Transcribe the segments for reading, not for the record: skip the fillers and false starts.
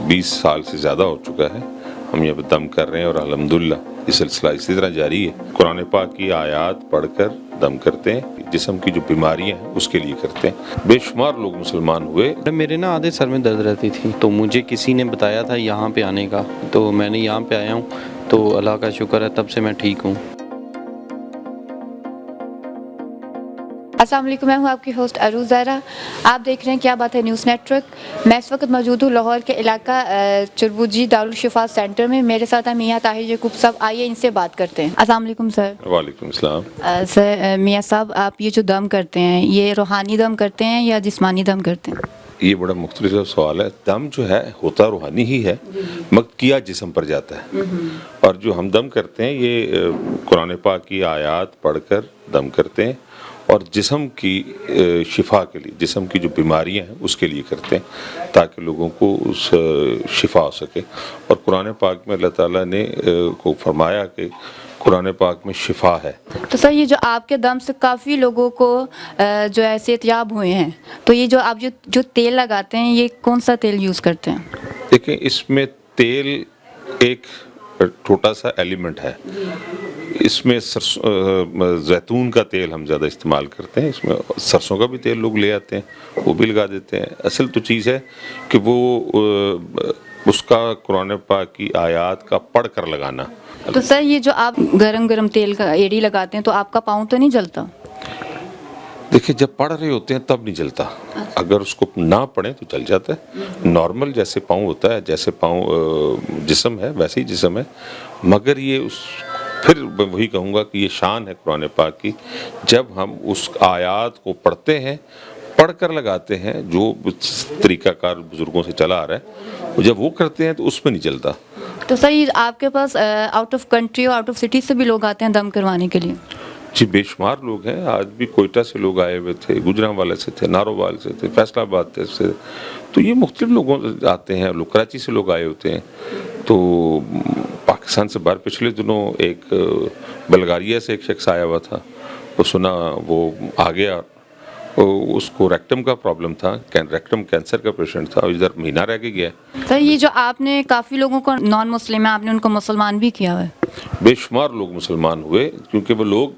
20 سال سے زیادہ ہو چکا ہے ہم یہ دم کر رہے ہیں، اور الحمدللہ یہ سلسلہ اسی طرح جاری ہے۔ قرآن پاک کی آیات پڑھ کر دم کرتے ہیں، جسم کی جو بیماریاں ہیں اس کے لیے کرتے ہیں۔ بے شمار لوگ مسلمان ہوئے۔ میرے آدھے سر میں درد رہتی تھی، تو مجھے کسی نے بتایا تھا یہاں پہ آنے کا، تو میں نے یہاں پہ آیا ہوں، تو اللہ کا شکر ہے تب سے میں ٹھیک ہوں۔ السلام علیکم، میں ہوں آپ کی ہوسٹ عروج زہرا۔ آپ دیکھ رہے ہیں کیا بات ہے نیوز نیٹ ورک۔ میں اس وقت موجود ہوں لاہور کے علاقہ چربوجی دارالشفا سینٹر میں۔ میرے ساتھ ہیں میاں طاہر یعقوب صاحب، آئیے ان سے بات کرتے ہیں۔ السلام علیکم سر۔ وعلیکم السلام۔ سر میاں صاحب، آپ یہ جو دم کرتے ہیں یہ روحانی دم کرتے ہیں یا جسمانی دم کرتے ہیں؟ یہ بڑا مختلف سوال ہے۔ دم جو ہے ہوتا روحانی ہی ہے، مگر کیا جسم پر جاتا ہے۔ اور جو ہم دم کرتے ہیں یہ قرآن پاک کی آیات پڑھ کر دم کرتے ہیں، اور جسم کی شفا کے لیے، جسم کی جو بیماریاں ہیں اس کے لیے کرتے ہیں، تاکہ لوگوں کو اس شفا ہو سکے۔ اور قرآن پاک میں اللہ تعالیٰ نے کو فرمایا کہ قرآن پاک میں شفا ہے۔ تو سر یہ جو آپ کے دم سے کافی لوگوں کو جو ہے صحتیاب ہوئے ہیں، تو یہ جو آپ جو تیل لگاتے ہیں یہ کون سا تیل یوز کرتے ہیں؟ دیکھیں، اس میں تیل ایک چھوٹا سا ایلیمنٹ ہے۔ اس میں زیتون کا تیل ہم زیادہ استعمال کرتے ہیں، اس میں سرسوں کا بھی تیل لوگ لے آتے ہیں، وہ بھی لگا دیتے ہیں۔ اصل تو چیز ہے کہ وہ اس کا قرآن پاک کی آیات کا پڑھ کر لگانا۔ تو سر یہ جو آپ گرم تیل کا ایڑی لگاتے ہیں تو آپ کا پاؤں تو نہیں جلتا؟ دیکھیں، جب پڑھ رہے ہوتے ہیں تب نہیں جلتا، اگر اس کو نہ پڑھیں تو چل جاتا ہے۔ نارمل جیسے پاؤں ہوتا ہے، جیسے پاؤں جسم ہے ویسے ہی جسم ہے، مگر یہ پھر میں وہی کہوں گا کہ یہ شان ہے قرآن پاک کی، جب ہم اس آیات کو پڑھتے ہیں، پڑھ کر لگاتے ہیں، جو طریقہ کار بزرگوں سے چلا آ رہا ہے، جب وہ کرتے ہیں تو اس میں نہیں چلتا۔ تو سر یہ آپ کے پاس آؤٹ آف کنٹری اور آؤٹ آف سٹی سے بھی لوگ آتے ہیں دم کروانے کے لیے؟ جی بے شمار لوگ ہیں، آج بھی کوئٹہ سے لوگ آئے ہوئے تھے، گجرانوالے سے تھے، نارووال سے تھے، فیصل آباد سے، تو یہ مختلف لوگوں آتے ہیں، لوگ کراچی سے لوگ آئے ہوتے ہیں۔ تو پاکستان سے باہر پچھلے دنوں ایک بلغاریہ سے ایک شخص آیا ہوا تھا، وہ سنا وہ آ گیا، اس کو ریکٹم کا پرابلم تھا، ریکٹم کینسر کا پیشنٹ تھا، اور ادھر مہینہ رہ کے گیا۔ سر یہ جو آپ نے کافی لوگوں کو نان مسلم ہیں، آپ نے ان کو مسلمان بھی کیا ہوا ہے؟ بے شمار لوگ مسلمان ہوئے، کیونکہ وہ لوگ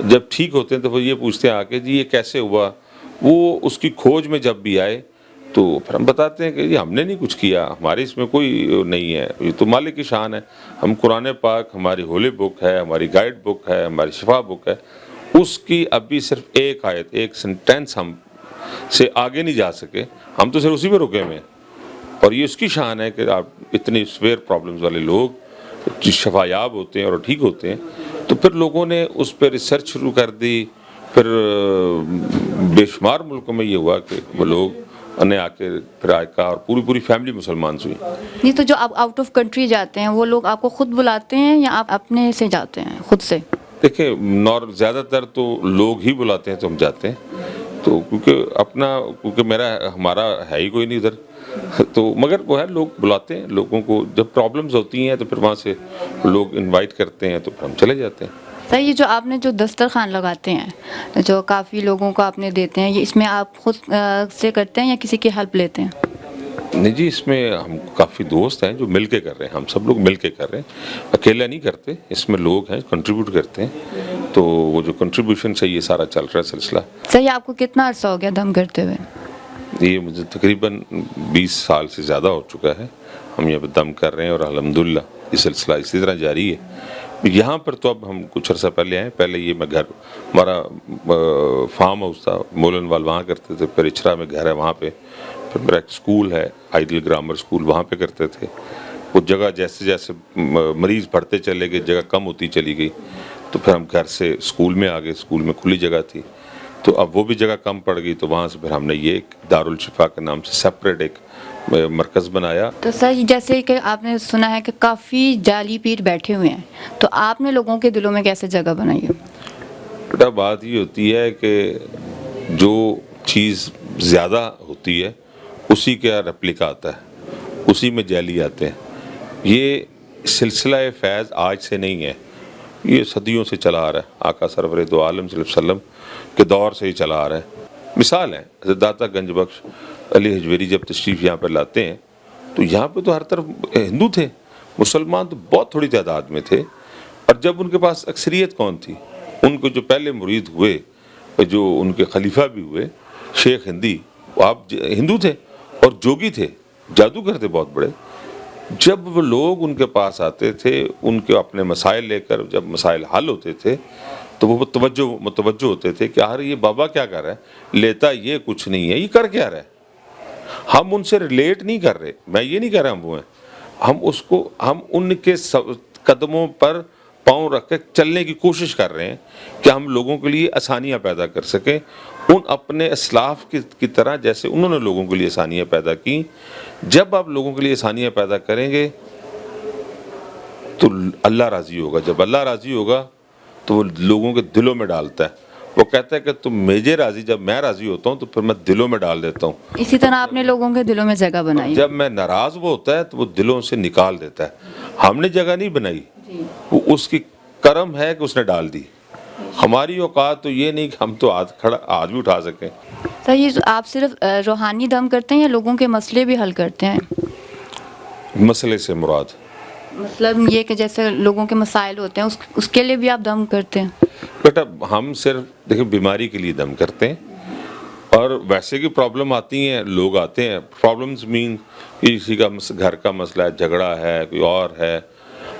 جب ٹھیک ہوتے ہیں تو وہ یہ پوچھتے ہیں آ کے جی یہ کیسے ہوا۔ وہ اس کی کھوج میں جب بھی آئے تو پھر ہم بتاتے ہیں کہ یہ ہم نے نہیں کچھ کیا، ہمارے اس میں کوئی نہیں ہے، یہ تو مالک کی شان ہے۔ ہم قرآن پاک ہماری ہولی بک ہے، ہماری گائیڈ بک ہے، ہماری شفا بک ہے، اس کی ابھی صرف ایک آیت، ایک سنٹینس ہم سے آگے نہیں جا سکے، ہم تو صرف اسی پہ رکے ہوئے ہیں۔ اور یہ اس کی شان ہے کہ آپ اتنے سویئر پرابلمز والے لوگ شفا یاب ہوتے ہیں اور ٹھیک ہوتے ہیں۔ تو پھر لوگوں نے اس پہ ریسرچ شروع کر دی، پھر بے شمار ملکوں میں یہ ہوا کہ وہ لوگ نے آ کے پھر آئے کا، اور پوری فیملی مسلمان ہوئی۔ نہیں تو جو آپ آؤٹ آف کنٹری جاتے ہیں وہ لوگ آپ کو خود بلاتے ہیں یا آپ اپنے سے جاتے ہیں خود سے؟ دیکھیں، زیادہ تر تو لوگ ہی بلاتے ہیں تو ہم جاتے ہیں، تو کیونکہ ہمارا ہے ہی کوئی نہیں ادھر، تو مگر وہ ہے لوگ بلاتے ہیں لوگوں کو، جب پرابلمز ہوتی ہیں تو پھر وہاں سے لوگ انوائٹ کرتے ہیں تو پھر ہم چلے جاتے ہیں۔ سر یہ جو آپ نے جو دسترخوان لگاتے ہیں، جو کافی لوگوں کو آپ نے دیتے ہیں، یہ اس میں آپ خود سے کرتے ہیں یا کسی کی ہیلپ لیتے ہیں؟ نہیں جی، اس میں ہم کافی دوست ہیں جو مل کے کر رہے ہیں، ہم سب لوگ مل کے کر رہے ہیں، اکیلا نہیں کرتے، اس میں لوگ ہیں کنٹریبیوٹ کرتے ہیں، تو وہ جو کنٹریبیوشن سے یہ سارا چل رہا ہے سلسلہ۔ سر یہ آپ کو کتنا عرصہ ہو گیا دم کرتے ہوئے؟ یہ مجھے تقریباً 20 سال سے زیادہ ہو چکا ہے ہم یہ دم کر رہے ہیں، اور الحمدللہ یہ سلسلہ اسی طرح جاری ہے۔ یہاں پر تو اب ہم کچھ عرصہ پہلے آئے، پہلے یہ میں گھر، ہمارا فارم ہاؤس تھا مولن وال، وہاں کرتے تھے، پھر اچھرا میں گھر ہے وہاں پہ، پھر میرا ایک اسکول ہے آئیڈل گرامر اسکول، وہاں پہ کرتے تھے۔ وہ جگہ جیسے جیسے مریض بڑھتے چلے گئے، جگہ کم ہوتی چلی گئی، تو پھر ہم گھر سے اسکول میں آ گئے، اسکول میں کھلی جگہ تھی، تو اب وہ بھی جگہ کم پڑ گئی، تو وہاں سے پھر ہم نے یہ ایک دارالشفا کے نام سے سیپریٹ ایک مرکز بنایا۔ تو سر جیسے کہ آپ نے سنا ہے کہ کافی جعلی پیر بیٹھے ہوئے ہیں، تو آپ نے لوگوں کے دلوں میں کیسے جگہ بنائی ہے؟ بیٹا بات یہ ہوتی ہے کہ جو چیز زیادہ ہوتی ہے اسی کا ریپلیکا آتا ہے، اسی میں جعلی آتے ہیں۔ یہ سلسلہ فیض آج سے نہیں ہے، یہ صدیوں سے چلا آ رہا ہے، آقا سرور دو عالم صلی اللہ علیہ وسلم کے دور سے ہی چلا آ رہا ہے۔ مثال ہے حضرت داتا گنج بخش علی حجویری جب تشریف یہاں پر لاتے ہیں تو یہاں پہ تو ہر طرف ہندو تھے, مسلمان تو بہت تھوڑی تعداد میں تھے. اور جب ان کے پاس اکثریت کون تھی, ان کو جو پہلے مرید ہوئے, جو ان کے خلیفہ بھی ہوئے, شیخ ہندی, آپ ہندو تھے اور جوگی تھے, جادوگر تھے بہت بڑے. جب وہ لوگ ان کے پاس آتے تھے, ان کے اپنے مسائل لے کر, جب مسائل حل ہوتے تھے تو وہ متوجہ ہوتے تھے کہ یار یہ بابا کیا کر رہا ہے, لیتا یہ کچھ نہیں ہے, یہ کر کیا رہا ہے. ہم ان سے ریلیٹ نہیں کر رہے, میں یہ نہیں کہہ رہا ہم وہ ہیں, ہم ان کے قدموں پر پاؤں رکھ کے چلنے کی کوشش کر رہے ہیں کہ ہم لوگوں کے لیے آسانیاں پیدا کر سکیں, ان اپنے اسلاف کی طرح جیسے انہوں نے لوگوں کے لیے آسانیاں پیدا کی. جب آپ لوگوں کے لیے آسانیاں پیدا کریں گے تو اللہ راضی ہوگا. جب اللہ راضی ہوگا تو وہ لوگوں کے دلوں میں ڈالتا ہے. وہ کہتا ہے کہ تم مجھے راضی, جب میں راضی ہوتا ہوں تو پھر میں دلوں میں ڈال دیتا ہوں. اسی طرح آپ نے لوگوں کے دلوں میں جگہ بنائی. جب میں ناراض وہ ہوتا ہے تو وہ دلوں سے نکال دیتا ہے. ہم نے جگہ نہیں بنائی, وہ اس کی کرم ہے کہ اس نے ڈال دی. ہماری اوقات تو یہ نہیں کہ ہم تو آج بھی اٹھا سکیں. سر یہ آپ صرف روحانی دم کرتے ہیں یا لوگوں کے مسئلے بھی حل کرتے ہیں؟ مسئلے سے مراد مطلب یہ کہ جیسے لوگوں کے مسائل ہوتے ہیں اس کے لیے بھی آپ دم کرتے ہیں؟ بیٹا ہم صرف دیکھیں بیماری کے لیے دم کرتے ہیں, اور ویسے کی پرابلم آتی ہیں, لوگ آتے ہیں, پرابلمز مین کسی کا گھر کا مسئلہ ہے, جھگڑا ہے, کوئی اور ہے,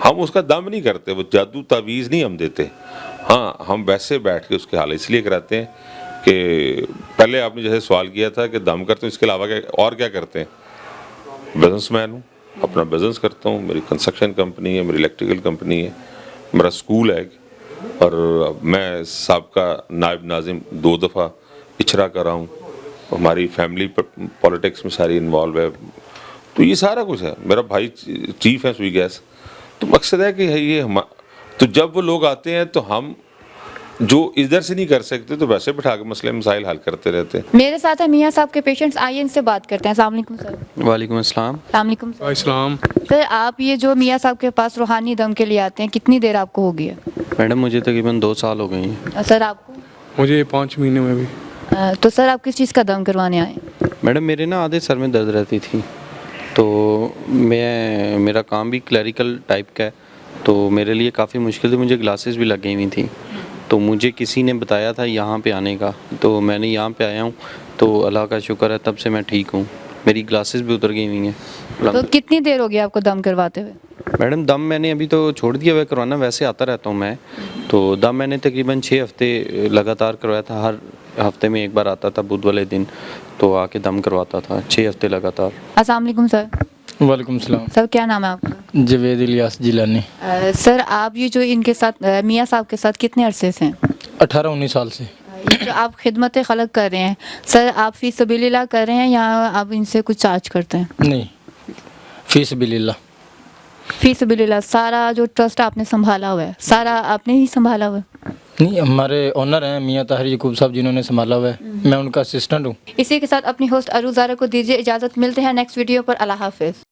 ہم اس کا دم نہیں کرتے, وہ جادو تعویذ نہیں ہم دیتے. ہاں ہم ویسے بیٹھ کے اس کے حال اس لیے کراتے ہیں کہ پہلے آپ نے جیسے سوال کیا تھا کہ دم کرتے ہیں, اس کے علاوہ اور کیا کرتے ہیں. بزنس مین ہوں, اپنا بزنس کرتا ہوں, میری کنسٹرکشن کمپنی ہے, میری الیکٹریکل کمپنی ہے, میرا اسکول ہے, اور میں سابقہ نائب ناظم 2 دفعہ اچھرا کر رہا ہوں. ہماری فیملی پولیٹکس میں ساری انوالو ہے, تو یہ سارا کچھ ہے. میرا بھائی چیف ہے سوئی گیس. تو مقصد ہے کہ یہ تو جب وہ لوگ آتے ہیں تو ہم جو ادھر سے نہیں کر سکتے تو ویسے بٹھا کے مسئلے مسائل حل کرتے رہتے ہیں. میرے ساتھ ہے میاں صاحب کے پیشنٹس, آئیے ان سے بات کرتے ہیں. السلام علیکم سر. وعلیکم السلام. السلام علیکم سر. السلام. سر آپ یہ جو میاں صاحب کے پاس روحانی دم کے لیے آتے ہیں, کتنی دیر آپ کو ہو گئی ہے؟ میڈم مجھے تقریباً 2 سال ہو گئے ہیں. سر آپ کو؟ مجھے 5 مہینے میں بھی. تو سر آپ کس چیز کا دم کروانے آئے؟ میڈم میرے نا آدھے سر میں درد رہتی تھی, تو میرا کام بھی کلیریکل ٹائپ کا ہے, تو میرے لیے کافی مشکل تھی. مجھے گلاسز بھی لگ گئی ہوئی تھیں, تو مجھے کسی نے بتایا تھا یہاں پہ آنے کا, تو میں نے یہاں پہ آیا ہوں, تو اللہ کا شکر ہے تب سے میں ٹھیک ہوں. میری گلاسز بھی اتر گئی ہوئی ہیں. تو کتنی دیر ہو گئی آپ کو دم کرواتے ہوئے؟ میڈم دم میں نے ابھی تو چھوڑ دیا ہوا کروانا, ویسے آتا رہتا ہوں میں, تو دم میں نے تقریباً 6 ہفتے لگاتار کروایا تھا. ہر ہفتے میں ایک بار آتا تھا بدھ والے دن, تو آ کے دم کرواتا تھا 6 ہفتے لگاتار. السلام علیکم سر. وعلیکم السلام. سر کیا نام ہے آپ کا؟ جوید الیاس جیلانی. سر آپ یہ جو ان کے ساتھ میاں صاحب کے ساتھ کتنے عرصے سے ہیں؟ 18-19 سال سے. یہ جو آپ خدمت خلق کر رہے ہیں سر, آپ فی سبیل اللہ کر رہے ہیں یا آپ ان سے کچھ چارج کرتے ہیں؟ نہیں, فی سبیل اللہ. فی سبیل اللہ. سارا جو ٹرسٹ آپ نے سنبھالا ہوا ہے سارا آپ نے ہی سنبھالا ہوا ہے؟ نہیں, ہمارے آنر ہیں میاں طاہر یعقوب صاحب جنہوں نے سنبھالا ہوا ہے, میں ان کا اسسٹنٹ ہوں. اسی کے ساتھ اپنی ہوسٹ عروض زارا کو دیجیے اجازت. ملتے ہیں نیکسٹ ویڈیو پر. اللہ حافظ.